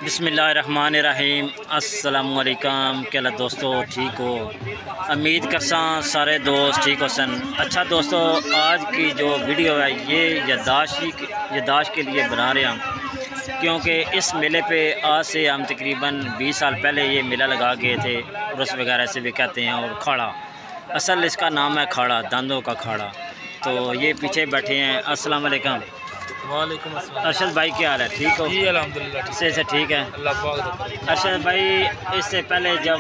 बिस्मिल्लाहिर्रहमानिर्रहीम। अस्सलामुअलैकुम। क्या दोस्तों ठीक हो? उम्मीद करसा सारे दोस्त ठीक हो सन। अच्छा दोस्तों, आज की जो वीडियो है ये याददाश्त के लिए बना रहे हम, क्योंकि इस मेले पे आज से हम तकरीबन 20 साल पहले ये मेला लगा गए थे। उर्स वगैरह से भी कहते हैं। और खाड़ा, असल इसका नाम है खाड़ा, दांतों का खाड़ा। तो ये पीछे बैठे हैं। अस्सलाम वालेकुम। वालेकुम अस्सलाम। अरशद भाई क्या हाल है? ठीक हो? जी अल्हम्दुलिल्लाह से ठीक है। अल्लाह पाक। अरशद भाई, इससे पहले जब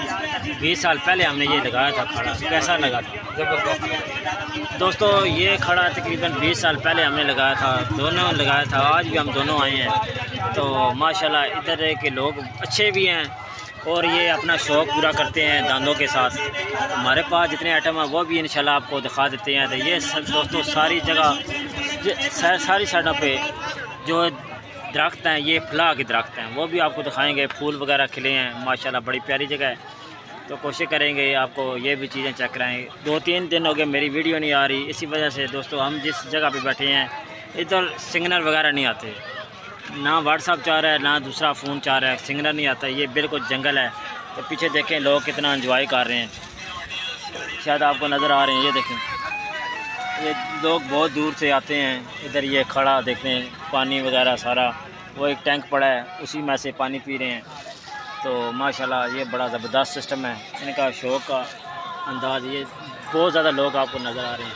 20 साल पहले हमने ये लगाया था खड़ा, कैसा लगा था? ज़बरदस्त दोस्तों, ये खड़ा तकरीबन 20 साल पहले हमने लगाया था, दोनों लगाया था। आज भी हम दोनों आए हैं। तो माशाल्लाह इधर के लोग अच्छे भी हैं और ये अपना शौक़ पूरा करते हैं दांतों के साथ। हमारे पास जितने आइटम हैं वो भी इंशाल्लाह आपको दिखा देते हैं। तो ये सब दोस्तों सारी जगह सारी साइडों पे जो दरख्त हैं, ये फला के दरख्त हैं, वो भी आपको दिखाएंगे। फूल वगैरह खिले हैं माशाल्लाह, बड़ी प्यारी जगह है। तो कोशिश करेंगे आपको ये भी चीज़ें चेक कराएँ। 2-3 दिन हो गए मेरी वीडियो नहीं आ रही, इसी वजह से दोस्तों हम जिस जगह पे बैठे हैं इधर सिग्नल वगैरह नहीं आते, ना व्हाट्सअप चाह रहा है ना दूसरा फ़ोन चाह रहा है, सिग्नल नहीं आता। ये बिल्कुल जंगल है। तो पीछे देखें लोग कितना एंजॉय कर रहे हैं, शायद आपको नज़र आ रहे हैं। ये देखें, ये लोग बहुत दूर से आते हैं इधर। ये खड़ा देखें, पानी वगैरह सारा, वो एक टैंक पड़ा है उसी में से पानी पी रहे हैं। तो माशाल्लाह ये बड़ा ज़बरदस्त सिस्टम है इनका, शौक़ का अंदाज़। ये बहुत ज़्यादा लोग आपको नज़र आ रहे हैं।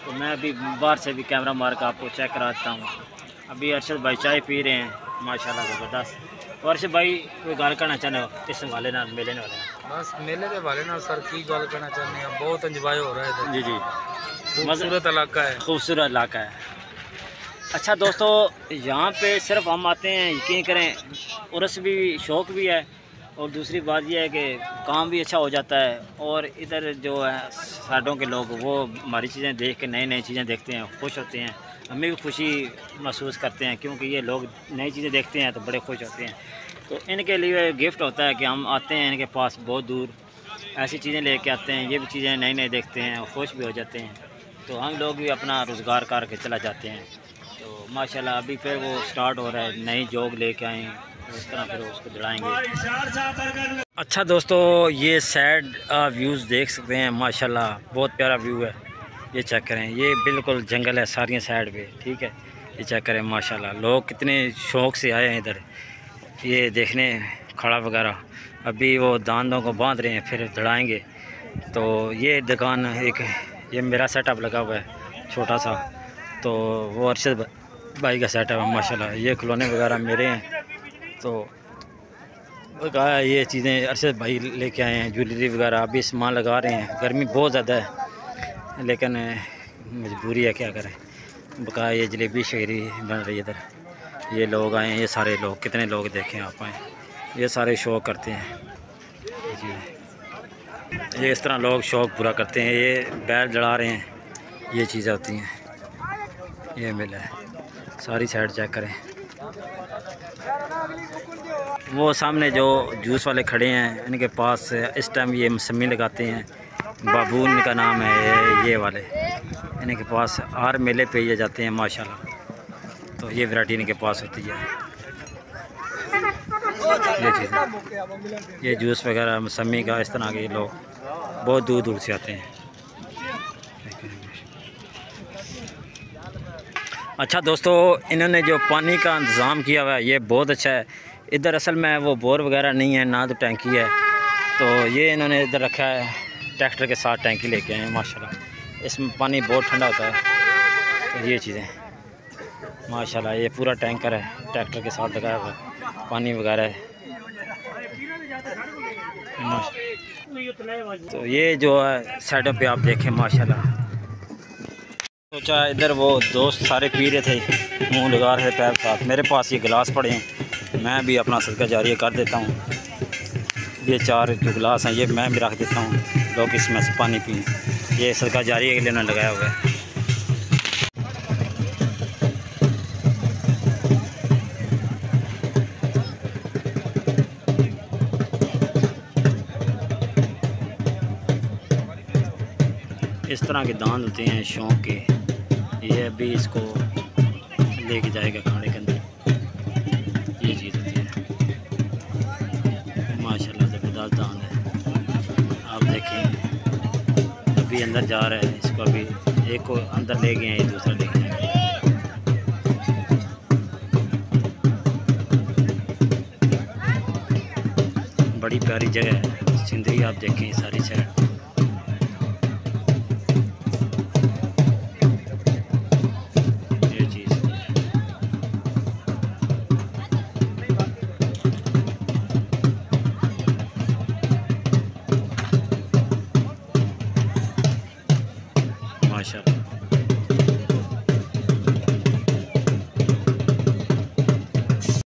तो मैं अभी बाहर से भी कैमरा मार कर आपको चेक कराता हूँ। अभी अरशद भाई चाय पी रहे हैं माशाल्लाह ज़बरदस्त। और अरशद भाई कोई गल करना चाहते हो इस हवाले ना, मेले वाले? बस मेले के हवाले ना सर की गल करना चाहते हैं, बहुत एंजॉय हो रहा है। जी जी, खूबसूरत इलाका है, खूबसूरत इलाका है। अच्छा दोस्तों, यहाँ पे सिर्फ हम आते हैं, यकीन करें, उर्स भी शौक़ भी है और दूसरी बात यह है कि काम भी अच्छा हो जाता है। और इधर जो है साइडों के लोग वो हमारी चीज़ें देख के नई नई चीज़ें देखते हैं, खुश होते हैं। हमें भी खुशी महसूस करते हैं, क्योंकि ये लोग नई चीज़ें देखते हैं तो बड़े खुश होते हैं। तो इनके लिए गिफ्ट होता है कि हम आते हैं इनके पास, बहुत दूर ऐसी चीज़ें लेके आते हैं, ये भी चीज़ें नई नई देखते हैं और खुश भी हो जाते हैं। तो हम लोग भी अपना रोज़गार करके चला जाते हैं। तो माशाल्लाह अभी फिर वो स्टार्ट हो रहा है, नई जोग लेके आए हैं, तो इस तरह फिर उसको दौड़ाएंगे। अच्छा दोस्तों, ये साइड व्यूज़ देख सकते हैं माशाल्लाह, बहुत प्यारा व्यू है। ये चेक करें, ये बिल्कुल जंगल है सारी साइड पे, ठीक है। ये चेक करें माशाल्लाह, लोग कितने शौक़ से आए हैं इधर ये देखने खड़ा वगैरह। अभी वो दांतों को बांध रहे हैं, फिर दौड़ाएँगे। तो ये दुकान एक, ये मेरा सेटअप लगा हुआ है छोटा सा, तो वो अरशद भाई का सेटअप है माशाल्लाह। ये खिलौने वगैरह मेरे हैं। तो कहा ये चीज़ें अरशद भाई लेके आए हैं, ज्वेलरी वगैरह। अभी सामान लगा रहे हैं, गर्मी बहुत ज़्यादा है लेकिन मजबूरी है, क्या करें। बकाया ये जलेबी शहरी बन रही है इधर। ये लोग आए हैं, ये सारे लोग, कितने लोग देखें आप आए, ये सारे शौक़ करते हैं जी। ये इस तरह लोग शौक़ पूरा करते हैं। ये बैल जड़ा रहे हैं, ये चीज़ें होती हैं। ये मिला है, सारी साइड चेक करें। वो सामने जो जूस वाले खड़े हैं, इनके पास इस टाइम ये मौसमी लगाते हैं, बाबू इनका नाम है ये वाले। इनके पास हर मेले पे ये जाते हैं माशाल्लाह। तो ये वैरायटी इनके पास होती है, ये चीज़, ये जूस वगैरह मौसमी का। इस तरह के लोग बहुत दूर दूर से आते हैं। अच्छा दोस्तों, इन्होंने जो पानी का इंतज़ाम किया हुआ है ये बहुत अच्छा है। इधर असल में वो बोर वगैरह नहीं है, ना तो टैंकी है। तो ये इन्होंने इधर रखा है, ट्रैक्टर के साथ टैंकी लेके आए हैं माशाल्लाह। इसमें पानी बहुत ठंडा होता है। तो ये चीज़ें माशाल्लाह, ये पूरा टैंकर है ट्रैक्टर के साथ लगाया हुआ, पानी वगैरह है। तो ये जो है साइडों पे आप देखें माशाल्लाह। सोचा इधर वो दोस्त सारे पी रहे थे, मुंह लगा रहे थे पैर साथ। मेरे पास ये गिलास पड़े हैं, मैं भी अपना सदका जारी कर देता हूँ। ये 4 जो गिलास हैं ये मैं भी रख देता हूँ, लोग इसमें से पानी पिए। ये सदका जारी के लिए उन्होंने लगाया हुआ है। इस तरह के दांत होते हैं शौक़ के। ये अभी इसको लेके जाएगा खाने के अंदर, ये चीज़ होती है। जा रहा है, इसको अभी एक को अंदर ले गए हैं, ये दूसरा ले गए हैं। बड़ी प्यारी जगह है, सिंदरी आप देखें सारी साइड।